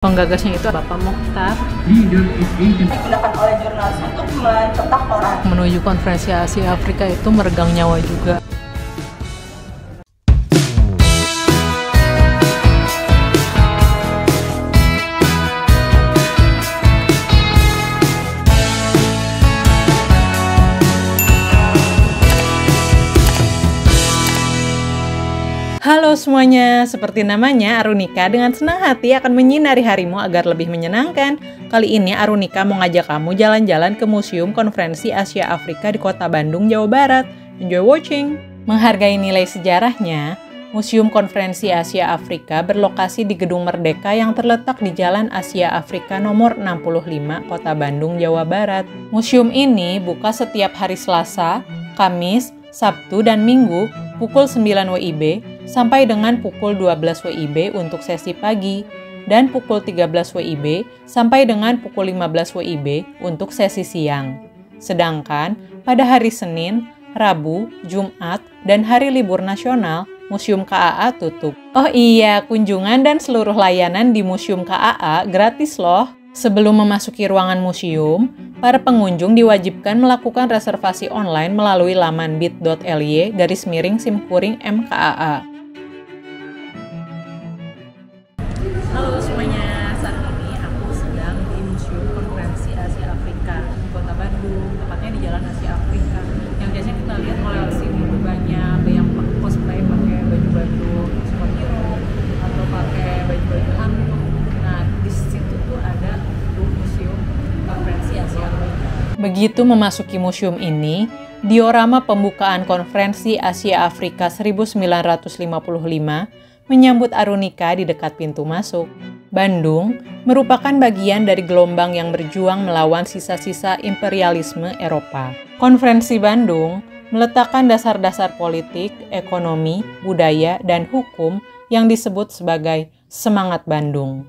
Penggagasnya itu Bapak Mokhtar digunakan oleh jurnalis untuk mencetak koran. Menuju konferensi Asia Afrika itu meregang nyawa juga. Halo semuanya, seperti namanya, Arunika dengan senang hati akan menyinari harimu agar lebih menyenangkan. Kali ini Arunika mau ngajak kamu jalan-jalan ke Museum Konferensi Asia Afrika di Kota Bandung, Jawa Barat. Enjoy watching! Menghargai nilai sejarahnya, Museum Konferensi Asia Afrika berlokasi di Gedung Merdeka yang terletak di Jalan Asia Afrika nomor 65, Kota Bandung, Jawa Barat. Museum ini buka setiap hari Selasa, Kamis, Sabtu, dan Minggu pukul 9 WIB sampai dengan pukul 12 WIB untuk sesi pagi dan pukul 13 WIB sampai dengan pukul 15 WIB untuk sesi siang. Sedangkan pada hari Senin, Rabu, Jumat, dan hari libur nasional, Museum KAA tutup. Oh iya, kunjungan dan seluruh layanan di Museum KAA gratis loh. Sebelum memasuki ruangan museum, para pengunjung diwajibkan melakukan reservasi online melalui laman bit.ly/simkuring-mkaa. Halo semuanya, saat ini aku sedang di Museum Konferensi Asia Afrika di Kota Bandung, tepatnya di Jalan Asia Afrika. Yang biasanya kita lihat kalau di sini banyak yang cosplay pakai baju-baju superhero atau pakai baju-baju hantu. Nah, di situ tuh ada Museum Konferensi Asia Afrika. Begitu memasuki museum ini, diorama pembukaan Konferensi Asia Afrika 1955 menyambut Arunika di dekat pintu masuk. Bandung merupakan bagian dari gelombang yang berjuang melawan sisa-sisa imperialisme Eropa. Konferensi Bandung meletakkan dasar-dasar politik, ekonomi, budaya, dan hukum yang disebut sebagai Semangat Bandung,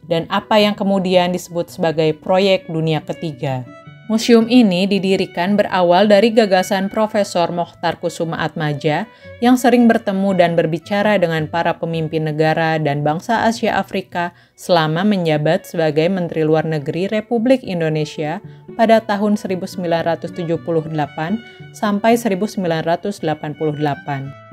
dan apa yang kemudian disebut sebagai Proyek Dunia Ketiga. Museum ini didirikan berawal dari gagasan Profesor Mokhtar Kusumaatmadja yang sering bertemu dan berbicara dengan para pemimpin negara dan bangsa Asia Afrika selama menjabat sebagai Menteri Luar Negeri Republik Indonesia pada tahun 1978 sampai 1988.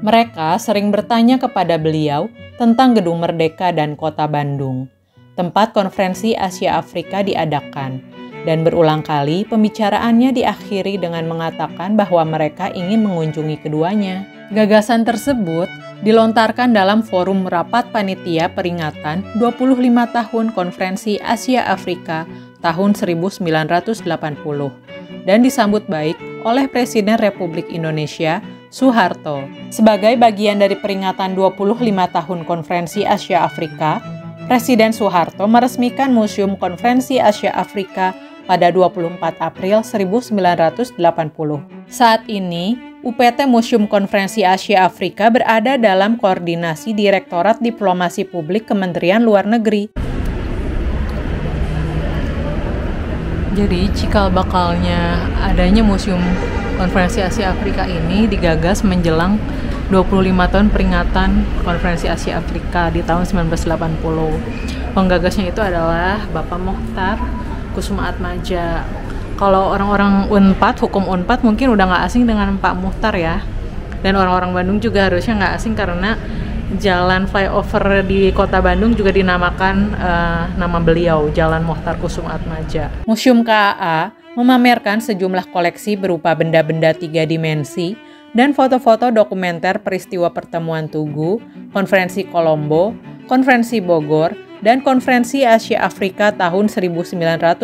Mereka sering bertanya kepada beliau tentang Gedung Merdeka dan Kota Bandung, tempat konferensi Asia Afrika diadakan. Dan berulang kali pembicaraannya diakhiri dengan mengatakan bahwa mereka ingin mengunjungi keduanya. Gagasan tersebut dilontarkan dalam forum rapat panitia peringatan 25 tahun Konferensi Asia Afrika tahun 1980 dan disambut baik oleh Presiden Republik Indonesia Soeharto. Sebagai bagian dari peringatan 25 tahun Konferensi Asia Afrika, Presiden Soeharto meresmikan Museum Konferensi Asia Afrika pada 24 April 1980. Saat ini, UPT Museum Konferensi Asia Afrika berada dalam koordinasi Direktorat Diplomasi Publik Kementerian Luar Negeri. Jadi, cikal bakalnya adanya Museum Konferensi Asia Afrika ini digagas menjelang 25 tahun peringatan Konferensi Asia Afrika di tahun 1980. Penggagasnya itu adalah Bapak Mokhtar Kusumaatmadja. Kalau orang-orang UNPAD, hukum UNPAD mungkin udah nggak asing dengan Pak Mokhtar ya. Dan orang-orang Bandung juga harusnya nggak asing karena jalan flyover di kota Bandung juga dinamakan nama beliau, Jalan Mokhtar Kusumaatmadja. Museum KAA memamerkan sejumlah koleksi berupa benda-benda 3 dimensi dan foto-foto dokumenter peristiwa pertemuan Tugu, Konferensi Kolombo, Konferensi Bogor, dan Konferensi Asia Afrika tahun 1955.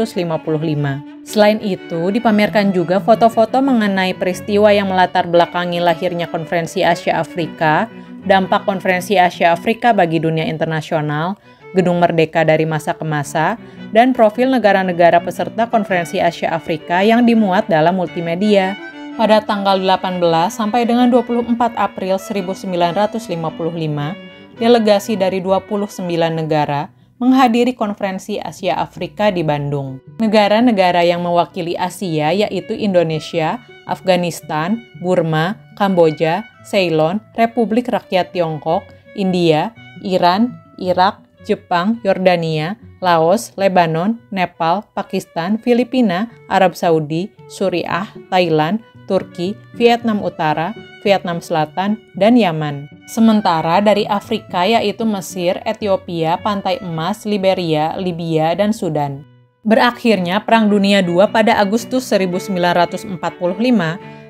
Selain itu, dipamerkan juga foto-foto mengenai peristiwa yang melatar belakangi lahirnya Konferensi Asia Afrika, dampak Konferensi Asia Afrika bagi dunia internasional, Gedung Merdeka dari masa ke masa, dan profil negara-negara peserta Konferensi Asia Afrika yang dimuat dalam multimedia. Pada tanggal 18 sampai dengan 24 April 1955, delegasi dari 29 negara menghadiri Konferensi Asia Afrika di Bandung. Negara-negara yang mewakili Asia yaitu Indonesia, Afghanistan, Burma, Kamboja, Ceylon, Republik Rakyat Tiongkok, India, Iran, Irak, Jepang, Yordania, Laos, Lebanon, Nepal, Pakistan, Filipina, Arab Saudi, Suriah, Thailand, Turki, Vietnam Utara, Vietnam Selatan, dan Yaman. Sementara dari Afrika yaitu Mesir, Ethiopia, Pantai Emas, Liberia, Libya, dan Sudan. Berakhirnya Perang Dunia II pada Agustus 1945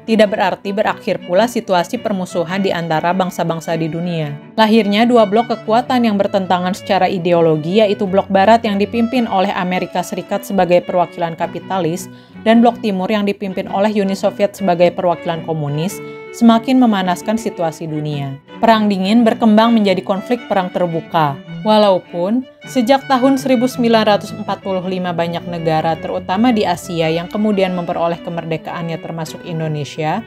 tidak berarti berakhir pula situasi permusuhan di antara bangsa-bangsa di dunia. Lahirnya dua blok kekuatan yang bertentangan secara ideologi, yaitu blok barat yang dipimpin oleh Amerika Serikat sebagai perwakilan kapitalis dan blok timur yang dipimpin oleh Uni Soviet sebagai perwakilan komunis, semakin memanaskan situasi dunia. Perang dingin berkembang menjadi konflik perang terbuka. Walaupun sejak tahun 1945 banyak negara, terutama di Asia, yang kemudian memperoleh kemerdekaannya termasuk Indonesia,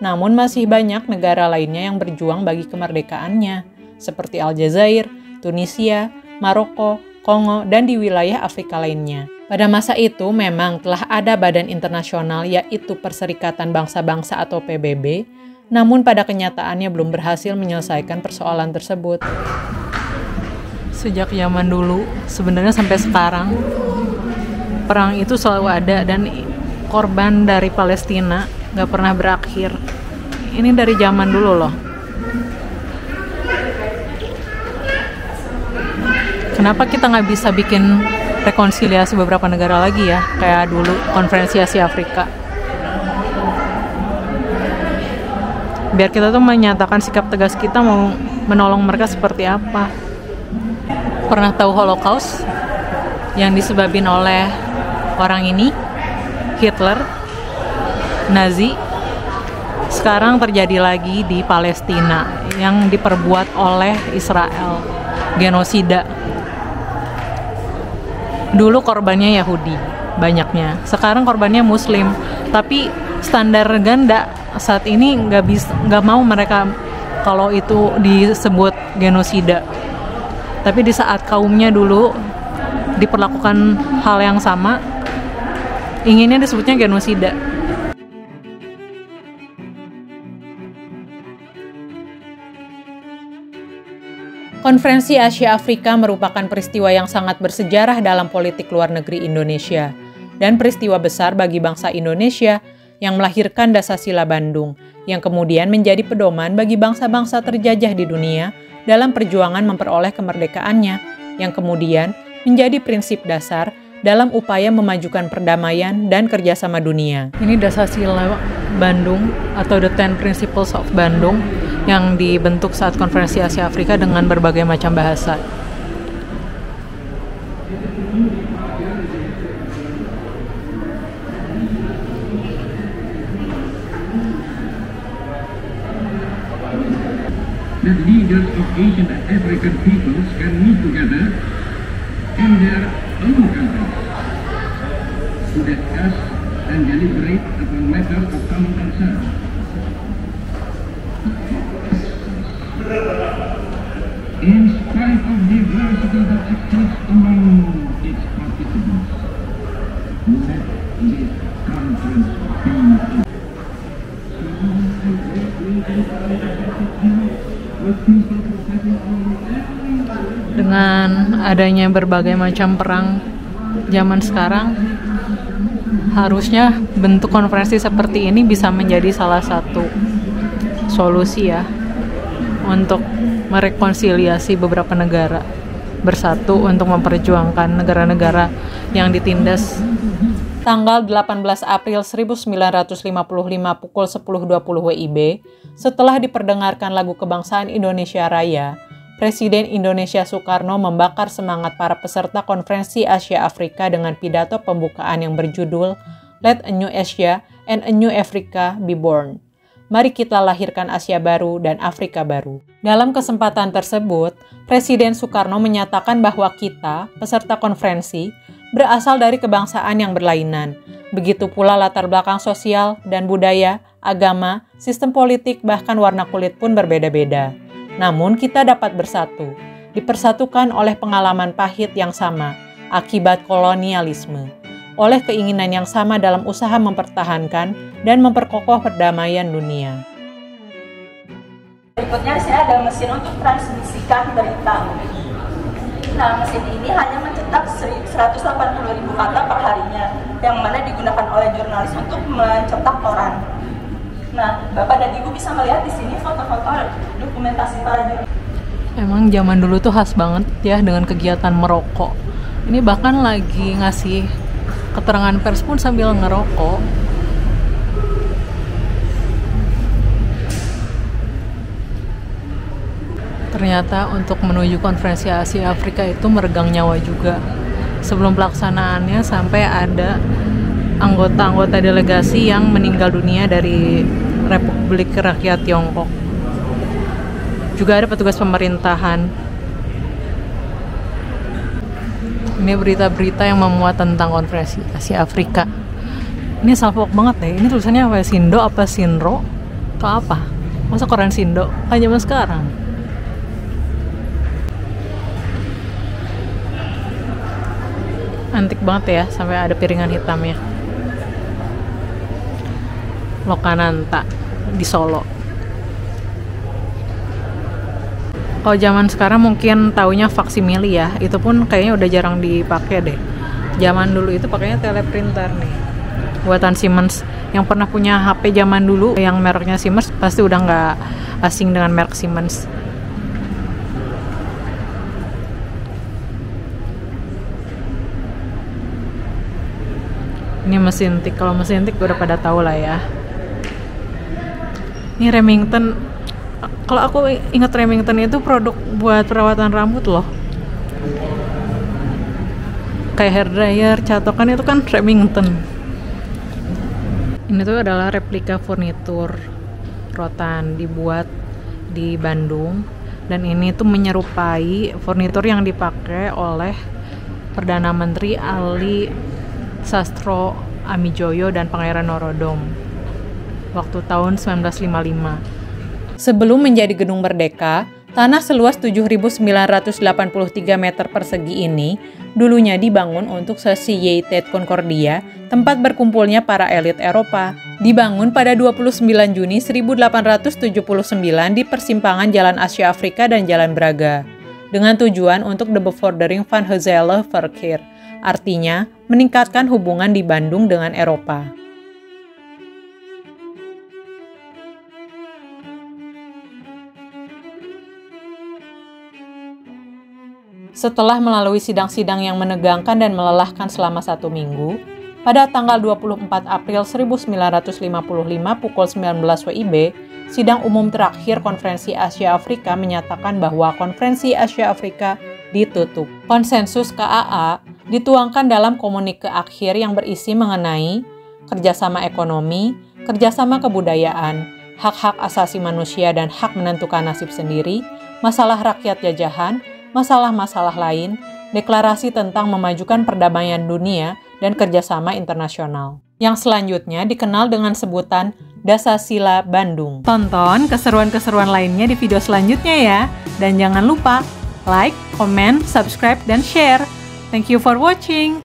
namun masih banyak negara lainnya yang berjuang bagi kemerdekaannya, seperti Aljazair, Tunisia, Maroko, Kongo, dan di wilayah Afrika lainnya. Pada masa itu memang telah ada badan internasional yaitu Perserikatan Bangsa-Bangsa atau PBB, namun pada kenyataannya belum berhasil menyelesaikan persoalan tersebut. Sejak zaman dulu, sebenarnya sampai sekarang, perang itu selalu ada dan korban dari Palestina nggak pernah berakhir. Ini dari zaman dulu loh. Kenapa kita nggak bisa bikin rekonsiliasi beberapa negara lagi ya, kayak dulu Konferensi Asia Afrika? Biar kita tuh menyatakan sikap tegas kita mau menolong mereka seperti apa. Pernah tahu Holocaust yang disebabin oleh orang ini, Hitler, Nazi? Sekarang terjadi lagi di Palestina yang diperbuat oleh Israel, genosida. Dulu korbannya Yahudi, banyaknya. Sekarang korbannya Muslim, tapi standar ganda saat ini nggak mau mereka kalau itu disebut genosida. Tapi di saat kaumnya dulu diperlakukan hal yang sama, inginnya disebutnya genosida. Konferensi Asia Afrika merupakan peristiwa yang sangat bersejarah dalam politik luar negeri Indonesia dan peristiwa besar bagi bangsa Indonesia yang melahirkan Dasasila Bandung, yang kemudian menjadi pedoman bagi bangsa-bangsa terjajah di dunia dalam perjuangan memperoleh kemerdekaannya, yang kemudian menjadi prinsip dasar dalam upaya memajukan perdamaian dan kerjasama dunia. Ini Dasasila Bandung atau The 10 Principles of Bandung yang dibentuk saat Konferensi Asia Afrika dengan berbagai macam bahasa. That leaders of Asian and African peoples can meet together in their own countries to discuss and deliberate upon matters of common concern. In spite of diversity that exists among its participants, let this conference be Dengan adanya berbagai macam perang zaman sekarang, harusnya bentuk konferensi seperti ini bisa menjadi salah satu solusi ya untuk merekonsiliasi beberapa negara bersatu untuk memperjuangkan negara-negara yang ditindas. Tanggal 18 April 1955 pukul 10.20 WIB, setelah diperdengarkan lagu kebangsaan Indonesia Raya, Presiden Indonesia Soekarno membakar semangat para peserta Konferensi Asia Afrika dengan pidato pembukaan yang berjudul Let a New Asia and a New Africa be Born. Mari kita lahirkan Asia baru dan Afrika baru. Dalam kesempatan tersebut, Presiden Soekarno menyatakan bahwa kita, peserta konferensi, berasal dari kebangsaan yang berlainan. Begitu pula latar belakang sosial dan budaya, agama, sistem politik, bahkan warna kulit pun berbeda-beda. Namun kita dapat bersatu, dipersatukan oleh pengalaman pahit yang sama, akibat kolonialisme, oleh keinginan yang sama dalam usaha mempertahankan dan memperkokoh perdamaian dunia. Berikutnya saya ada mesin untuk transmisikan berita. Nah, mesin ini hanya mencetak mencetak 180.000 kata per harinya, yang mana digunakan oleh jurnalis untuk mencetak koran. Nah, Bapak dan Ibu bisa melihat di sini foto-foto dokumentasi para jurnalis. Emang zaman dulu tuh khas banget ya dengan kegiatan merokok. Ini bahkan lagi ngasih keterangan pers pun sambil ngerokok. Ternyata untuk menuju konferensi Asia Afrika itu meregang nyawa juga. Sebelum pelaksanaannya sampai ada anggota-anggota delegasi yang meninggal dunia dari Republik Rakyat Tiongkok. Juga ada petugas pemerintahan. Ini berita-berita yang memuat tentang konferensi Asia Afrika. Ini salfok banget deh. Ini tulisannya apa? Sindo apa Sinro? Atau apa? Masa koran Sindo? Kan zaman sekarang. Antik banget ya, sampai ada piringan hitamnya. Lokananta di Solo. Kalau zaman sekarang mungkin taunya faksimili ya, itu pun kayaknya udah jarang dipakai deh. Zaman dulu itu pakainya teleprinter nih, buatan Siemens. Yang pernah punya HP zaman dulu yang mereknya Siemens pasti udah nggak asing dengan merek Siemens. Ini mesin tik, kalau mesin tik udah pada tahu lah ya. Ini Remington. Kalau aku ingat Remington itu produk buat perawatan rambut loh. Kayak hair dryer, catokan itu kan Remington. Ini tuh adalah replika furnitur rotan dibuat di Bandung, dan ini tuh menyerupai furnitur yang dipakai oleh Perdana Menteri Ali Sastro Amijoyo dan Pangeran Norodom waktu tahun 1955. Sebelum menjadi gedung merdeka, tanah seluas 7.983 meter persegi ini dulunya dibangun untuk sesi Yeitet Concordia, tempat berkumpulnya para elit Eropa. Dibangun pada 29 Juni 1879 di persimpangan Jalan Asia Afrika dan Jalan Braga, dengan tujuan untuk de bevordering van gezelle verkeer, artinya meningkatkan hubungan di Bandung dengan Eropa. Setelah melalui sidang-sidang yang menegangkan dan melelahkan selama 1 minggu, pada tanggal 24 April 1955 pukul 19 WIB, sidang umum terakhir Konferensi Asia Afrika menyatakan bahwa Konferensi Asia Afrika ditutup. Konsensus KAA dituangkan dalam komunike akhir yang berisi mengenai kerjasama ekonomi, kerjasama kebudayaan, hak-hak asasi manusia dan hak menentukan nasib sendiri, masalah rakyat jajahan, masalah-masalah lain, deklarasi tentang memajukan perdamaian dunia, dan kerjasama internasional. Yang selanjutnya dikenal dengan sebutan Dasasila Bandung. Tonton keseruan-keseruan lainnya di video selanjutnya ya. Dan jangan lupa like, comment, subscribe, dan share. Thank you for watching.